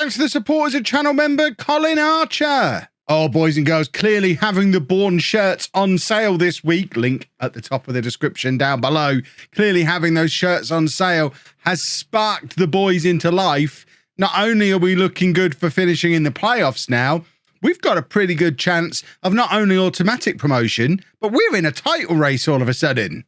Thanks to the support as a channel member, Colin Archer. Oh, boys and girls, clearly having the Bourne shirts on sale this week, link at the top of the description down below. Clearly having those shirts on sale has sparked the boys into life. Not only are we looking good for finishing in the playoffs now, we've got a pretty good chance of not only automatic promotion, but we're in a title race all of a sudden.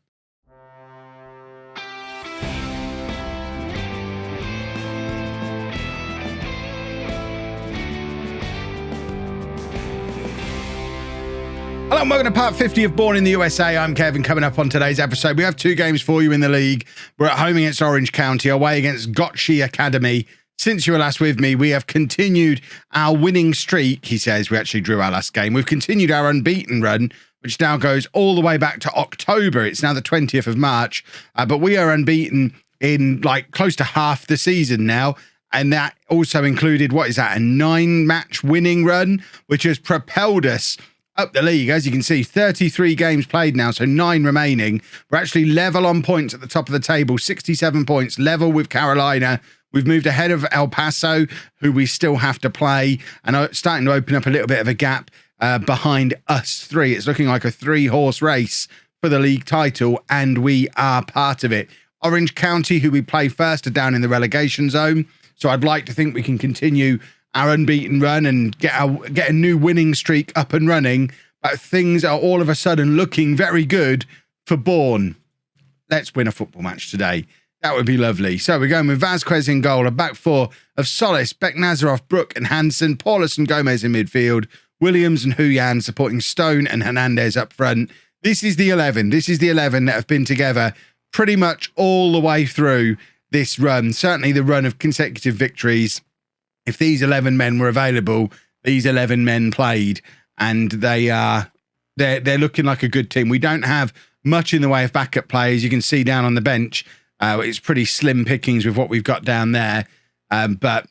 Hello and welcome to part 50 of Bourne in the USA. I'm Kevin. Coming up on today's episode, we have two games for you in the league. We're at home against Orange County, away against Gotchi Academy. Since you were last with me, we have continued our winning streak. He says we actually drew our last game. We've continued our unbeaten run, which now goes all the way back to October. It's now the 20th of March, but we are unbeaten in like close to half the season now. And that also included, what is that, a 9-match winning run, which has propelled us up the league. As you can see, 33 games played now, so 9 remaining. We're actually level on points at the top of the table, 67 points, level with Carolina. We've moved ahead of El Paso, who we still have to play, and starting to open up a little bit of a gap behind us three. It's looking like a 3-horse race for the league title, and we are part of it. Orange County, who we play first, are down in the relegation zone, so I'd like to think we can continue our unbeaten run and get a new winning streak up and running, but things are all of a sudden looking very good for Bourne. Let's win a football match today. That would be lovely. So we're going with Vasquez in goal, a back four of Solis, Beck Nazarov, Brook and Hansen, Paulus and Gomez in midfield, Williams and Huyan supporting Stone and Hernandez up front. This is the 11. This is the 11 that have been together pretty much all the way through this run, certainly the run of consecutive victories. If these 11 men were available, these 11 men played, and they're looking like a good team. We don't have much in the way of backup players. You can see down on the bench, it's pretty slim pickings with what we've got down there. But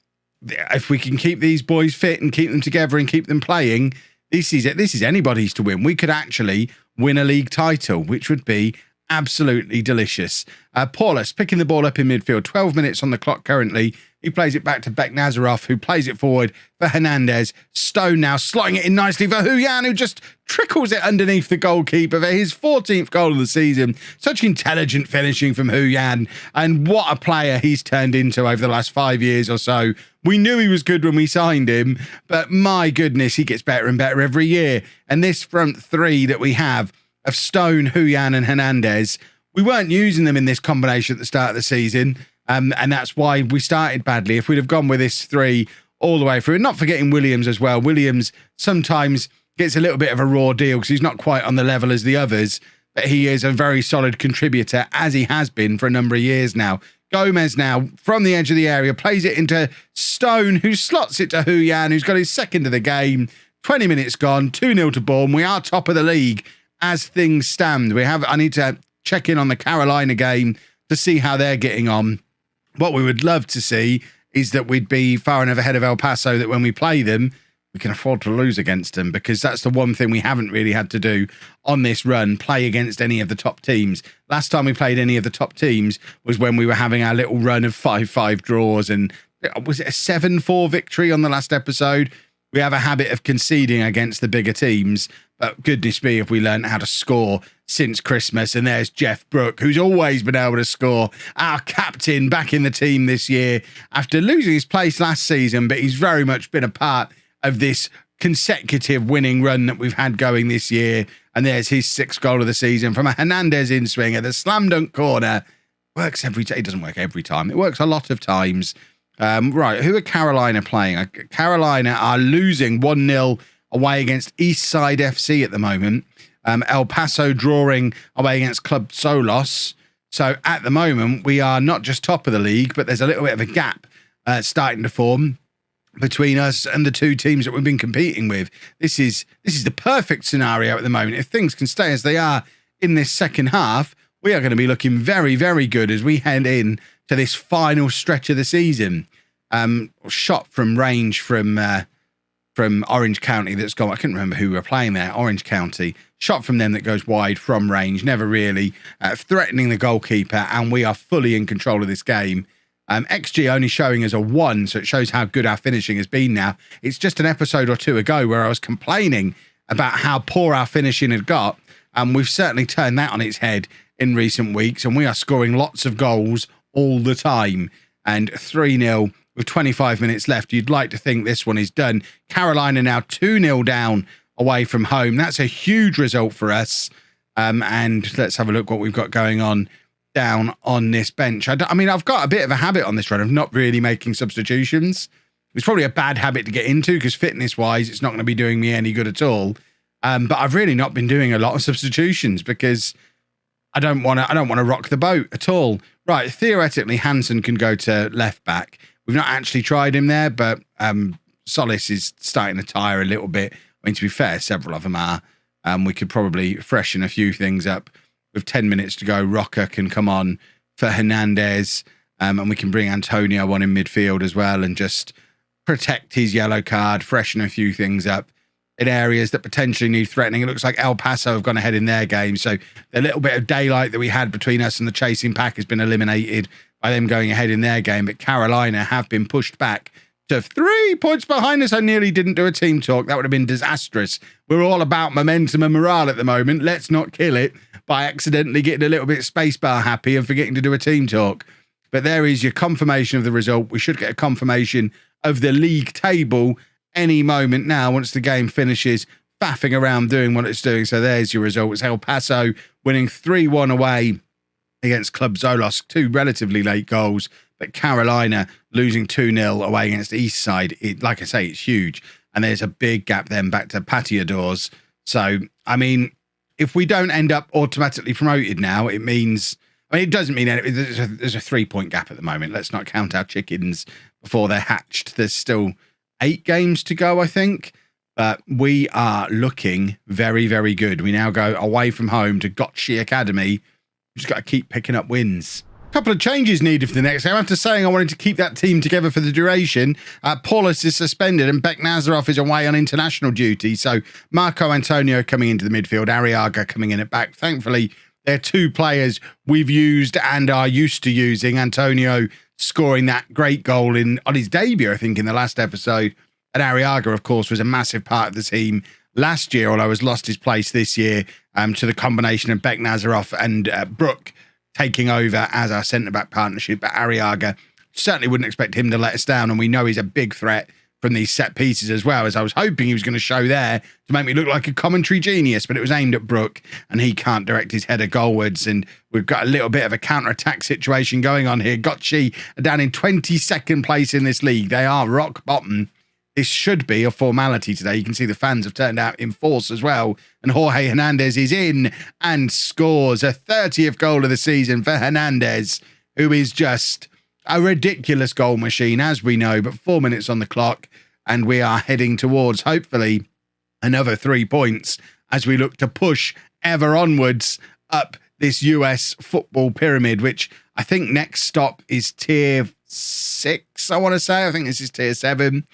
if we can keep these boys fit and keep them together and keep them playing, this is it. This is anybody's to win. We could actually win a league title, which would be absolutely delicious. Paulus picking the ball up in midfield, 12 minutes on the clock currently. He plays it back to Beck Nazarov, who plays it forward for Hernandez. Stone now slotting it in nicely for Huyan, who just trickles it underneath the goalkeeper for his 14th goal of the season. Such intelligent finishing from Huyan, and what a player he's turned into over the last 5 years or so. We knew he was good when we signed him, but my goodness, he gets better and better every year. And this front three that we have of Stone, Huyan and Hernandez, we weren't using them in this combination at the start of the season. And that's why we started badly. If we'd have gone with this three all the way through, and not forgetting Williams as well. Williams sometimes gets a little bit of a raw deal because he's not quite on the level as the others, but he is a very solid contributor, as he has been for a number of years now. Gomez now from the edge of the area plays it into Stone, who slots it to Huyan, who's got his second of the game. 20 minutes gone, 2-0 to Bourne. We are top of the league as things stand. I need to check in on the Carolina game to see how they're getting on. What we would love to see is that we'd be far enough ahead of El Paso that when we play them, we can afford to lose against them, because that's the one thing we haven't really had to do on this run, play against any of the top teams. Last time we played any of the top teams was when we were having our little run of 5-5 draws, and was it a 7-4 victory on the last episode? We have a habit of conceding against the bigger teams, but goodness me, if we learned how to score since Christmas. And there's Jeff Brook, who's always been able to score, our captain back in the team this year after losing his place last season, but he's very much been a part of this consecutive winning run that we've had going this year. And there's his 6th goal of the season from a Hernandez in swing at the slam dunk corner. Works every day. It doesn't work every time. It works a lot of times. Right, who are Carolina playing? Carolina are losing 1-0 away against Eastside FC at the moment. El Paso drawing away against Club Solos. So at the moment, we are not just top of the league, but there's a little bit of a gap starting to form between us and the two teams that we've been competing with. This is the perfect scenario at the moment. If things can stay as they are in this second half, we are going to be looking very, very good as we head in to this final stretch of the season. Shot from range from Orange County that's gone. I couldn't remember who we were playing there. Orange County. Shot from them that goes wide from range. Never really threatening the goalkeeper, and we are fully in control of this game. XG only showing as a 1, so it shows how good our finishing has been now. It's just an episode or two ago where I was complaining about how poor our finishing had got, and we've certainly turned that on its head in recent weeks, and we are scoring lots of goals all the time. And 3-0 with 25 minutes left. You'd like to think this one is done. Carolina now 2-0 down away from home. That's a huge result for us. And let's have a look what we've got going on down on this bench. I mean, I've got a bit of a habit on this run of not really making substitutions. It's probably a bad habit to get into because fitness-wise, it's not going to be doing me any good at all. But I've really not been doing a lot of substitutions because I don't want to rock the boat at all. Right, theoretically, Hansen can go to left back. We've not actually tried him there, but Solis is starting to tire a little bit. I mean, to be fair, several of them are. We could probably freshen a few things up. With 10 minutes to go, Roca can come on for Hernandez, and we can bring Antonio on in midfield as well and just protect his yellow card, freshen a few things up in areas that potentially need threatening. It looks like El Paso have gone ahead in their game, so the little bit of daylight that we had between us and the chasing pack has been eliminated by them going ahead in their game, but Carolina have been pushed back to 3 points behind us. I nearly didn't do a team talk. That would have been disastrous. We're all about momentum and morale at the moment. Let's not kill it by accidentally getting a little bit spacebar happy and forgetting to do a team talk. But there is your confirmation of the result. We should get a confirmation of the league table any moment now once the game finishes, faffing around doing what it's doing. So there's your result. It's El Paso winning 3-1 away against Club Zolos, 2 relatively late goals, but Carolina losing 2-0 away against Eastside. Like I say, it's huge. And there's a big gap then back to Patiadors. So, I mean, if we don't end up automatically promoted now, it means, I mean, it doesn't mean anything. There's a 3-point gap at the moment. Let's not count our chickens before they're hatched. There's still 8 games to go, I think. But we are looking very, very good. We now go away from home to Gotchi Academy. We've just got to keep picking up wins. Couple of changes needed for the next game. After saying I wanted to keep that team together for the duration, Paulus is suspended and Beck Nazarov is away on international duty. So Marco Antonio coming into the midfield, Arriaga coming in at back. Thankfully, they're 2 players we've used and are used to using. Antonio scoring that great goal on his debut, I think, in the last episode. And Arriaga, of course, was a massive part of the team last year, although has lost his place this year to the combination of Beck Nazarov and Brook taking over as our centre-back partnership. But Arriaga, certainly wouldn't expect him to let us down, and we know he's a big threat from these set pieces as well, as I was hoping he was going to show there to make me look like a commentary genius, but it was aimed at Brook, and he can't direct his header goalwards, and we've got a little bit of a counter-attack situation going on here. Gotchi are down in 22nd place in this league. They are rock bottom. This should be a formality today. You can see the fans have turned out in force as well. And Jorge Hernandez is in and scores a 30th goal of the season for Hernandez, who is just a ridiculous goal machine, as we know. But 4 minutes on the clock, and we are heading towards, hopefully, another 3 points as we look to push ever onwards up this US football pyramid, which I think next stop is tier 6, I want to say. I think this is tier 7.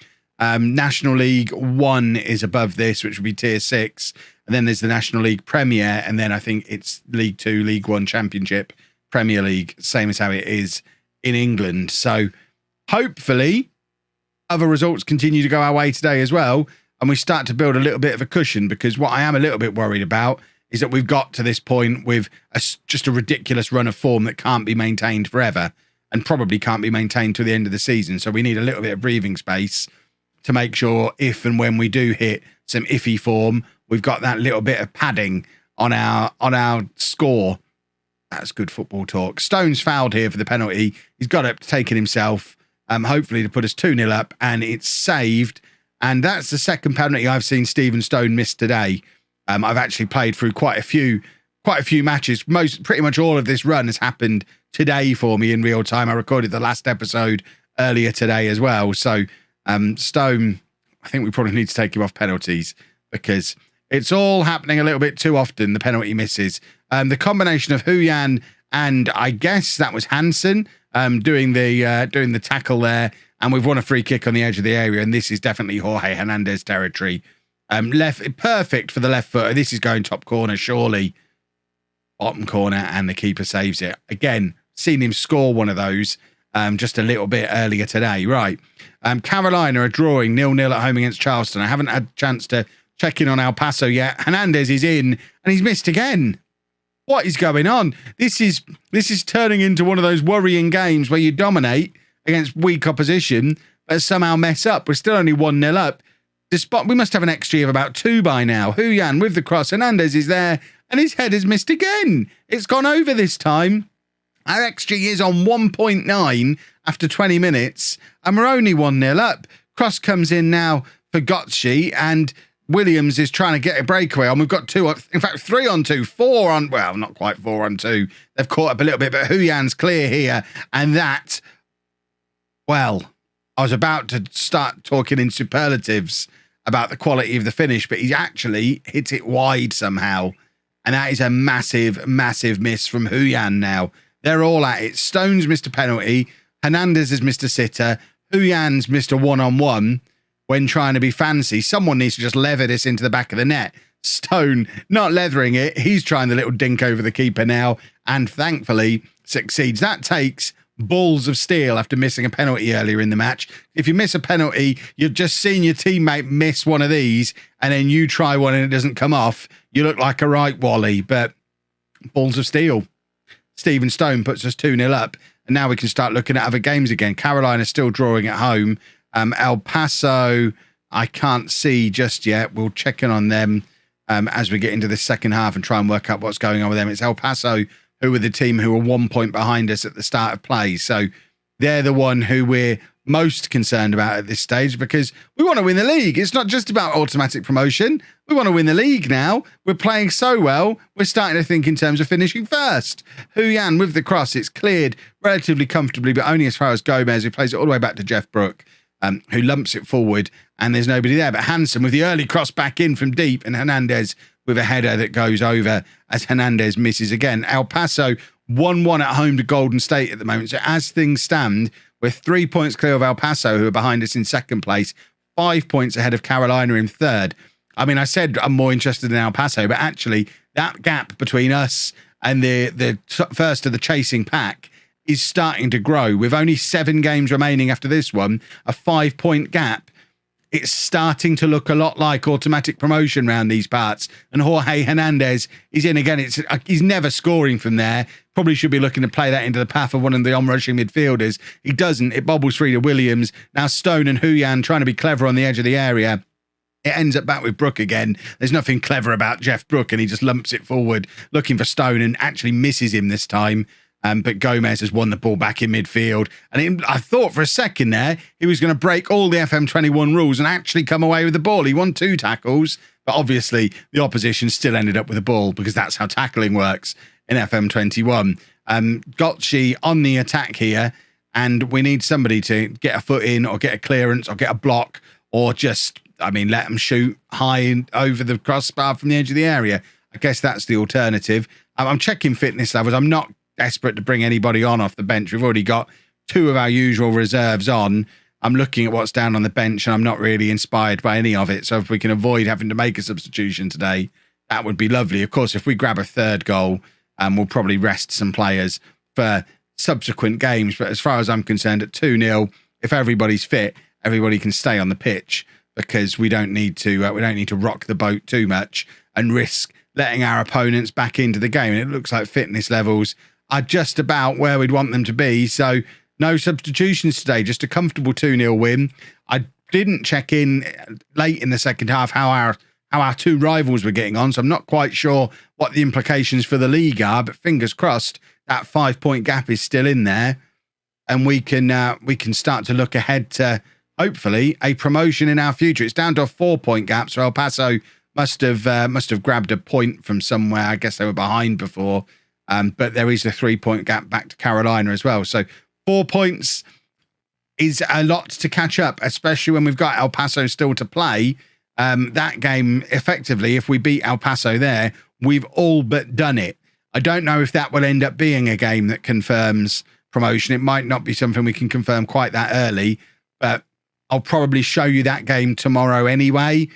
National League 1 is above this, which would be tier 6. And then there's the National League Premier. And then I think it's League 2, League 1 Championship, Premier League, same as how it is in England. So hopefully other results continue to go our way today as well. And we start to build a little bit of a cushion, because what I am a little bit worried about is that we've got to this point with just a ridiculous run of form that can't be maintained forever and probably can't be maintained till the end of the season. So we need a little bit of breathing space to make sure if and when we do hit some iffy form, we've got that little bit of padding on our score. That's good football talk. Stone's fouled here for the penalty. He's got it, taken himself, hopefully to put us 2-0 up, and it's saved. And that's the second penalty I've seen Stephen Stone miss today. I've actually played through quite a few matches. Pretty much all of this run has happened today for me in real time. I recorded the last episode earlier today as well. So Stone, I think we probably need to take him off penalties, because it's all happening a little bit too often, the penalty misses. The combination of Huyan and I guess that was Hansen doing the tackle there, and we've won a free kick on the edge of the area, and this is definitely Jorge Hernandez territory. Perfect for the left footer. This is going top corner, surely. Bottom corner, and the keeper saves it. Again, seen him score one of those, just a little bit earlier today. Right. Carolina are drawing 0-0 at home against Charleston. I haven't had a chance to check in on El Paso yet. Hernandez is in and he's missed again. What is going on? This is turning into one of those worrying games where you dominate against weak opposition, but somehow mess up. We're still only 1-0 up. Despite we must have an XG of about 2 by now. Huyan with the cross. Hernandez is there, and his header's missed again. It's gone over this time. Our XG is on 1.9 after 20 minutes, and we're only 1-0 up. Cross comes in now for Gotchi, and Williams is trying to get a breakaway on. We've got 2, in fact, 3 on 2, 4 on, well, not quite 4 on 2. They've caught up a little bit, but Huyan's clear here, and that, well, I was about to start talking in superlatives about the quality of the finish, but he actually hit it wide somehow. And that is a massive, massive miss from Huyan now. They're all at it. Stone's missed a penalty. Hernandez has missed a sitter. Huyan's missed a one-on-one when trying to be fancy. Someone needs to just leather this into the back of the net. Stone not leathering it. He's trying the little dink over the keeper now and thankfully succeeds. That takes balls of steel after missing a penalty earlier in the match. If you miss a penalty, you've just seen your teammate miss one of these and then you try one and it doesn't come off. You look like a right wally, but balls of steel. Stephen Stone puts us 2-0 up and now we can start looking at other games again. Carolina still drawing at home. El Paso, I can't see just yet. We'll check in on them as we get into the second half and try and work out what's going on with them. It's El Paso who were the team who were 1 point behind us at the start of play. So they're the one who we're most concerned about at this stage because we want to win the league. It's not just about automatic promotion. We want to win the league now. We're playing so well, we're starting to think in terms of finishing first. Huyan with the cross. It's cleared relatively comfortably, but only as far as Gomez, who plays it all the way back to Jeff Brook, who lumps it forward, and there's nobody there. But Hansen with the early cross back in from deep, and Hernandez with a header that goes over as Hernandez misses again. El Paso 1-1 at home to Golden State at the moment. So as things stand, we're 3 points clear of El Paso, who are behind us in second place, 5 points ahead of Carolina in third. I mean, I said I'm more interested in El Paso, but actually that gap between us and the first of the chasing pack is starting to grow. With only 7 games remaining after this one, a 5-point gap. It's starting to look a lot like automatic promotion around these parts. And Jorge Hernandez is in again. He's never scoring from there. Probably should be looking to play that into the path of one of the on-rushing midfielders. He doesn't. It bobbles free to Williams. Now Stone and Huyan trying to be clever on the edge of the area. It ends up back with Brook again. There's nothing clever about Jeff Brook, and he just lumps it forward, looking for Stone, and actually misses him this time. But Gomez has won the ball back in midfield. And I thought for a second there, he was going to break all the FM21 rules and actually come away with the ball. He won 2 tackles, but obviously the opposition still ended up with the ball because that's how tackling works in FM21. Gotchi on the attack here, and we need somebody to get a foot in or get a clearance or get a block or just, let them shoot high over the crossbar from the edge of the area. I guess that's the alternative. I'm checking fitness levels. I'm not desperate to bring anybody on off the bench. We've already got 2 of our usual reserves on. I'm looking at what's down on the bench and I'm not really inspired by any of it. So if we can avoid having to make a substitution today, that would be lovely. Of course, if we grab a third goal, we'll probably rest some players for subsequent games. But as far as I'm concerned, at 2-0, if everybody's fit, everybody can stay on the pitch because we don't need to rock the boat too much and risk letting our opponents back into the game. And it looks like fitness levels are just about where we'd want them to be. So no substitutions today, just a comfortable 2-0 win. I didn't check in late in the second half how our 2 rivals were getting on, so I'm not quite sure what the implications for the league are, but fingers crossed that 5-point gap is still in there and we can start to look ahead to hopefully a promotion in our future. It's down to a 4-point gap, so El Paso must have grabbed a point from somewhere. I guess they were behind before. But there is a 3-point gap back to Carolina as well. So 4 points is a lot to catch up, especially when we've got El Paso still to play. That game, effectively, if we beat El Paso there, we've all but done it. I don't know if that will end up being a game that confirms promotion. It might not be something we can confirm quite that early, but I'll probably show you that game tomorrow anyway.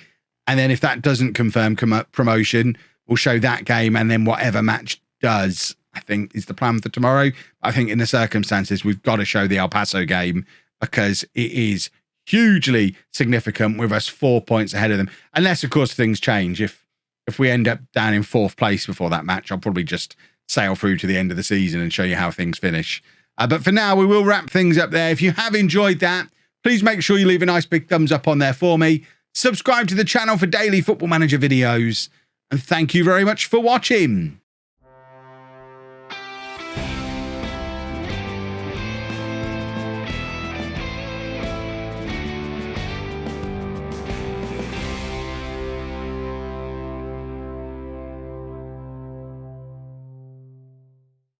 And then if that doesn't confirm promotion, we'll show that game and then whatever match does. I think is the plan for tomorrow. I think in the circumstances, we've got to show the El Paso game because it is hugely significant with us 4 points ahead of them. Unless, of course, things change. If we end up down in 4th place before that match, I'll probably just sail through to the end of the season and show you how things finish. But for now, we will wrap things up there. If you have enjoyed that, please make sure you leave a nice big thumbs up on there for me. Subscribe to the channel for daily Football Manager videos. And thank you very much for watching.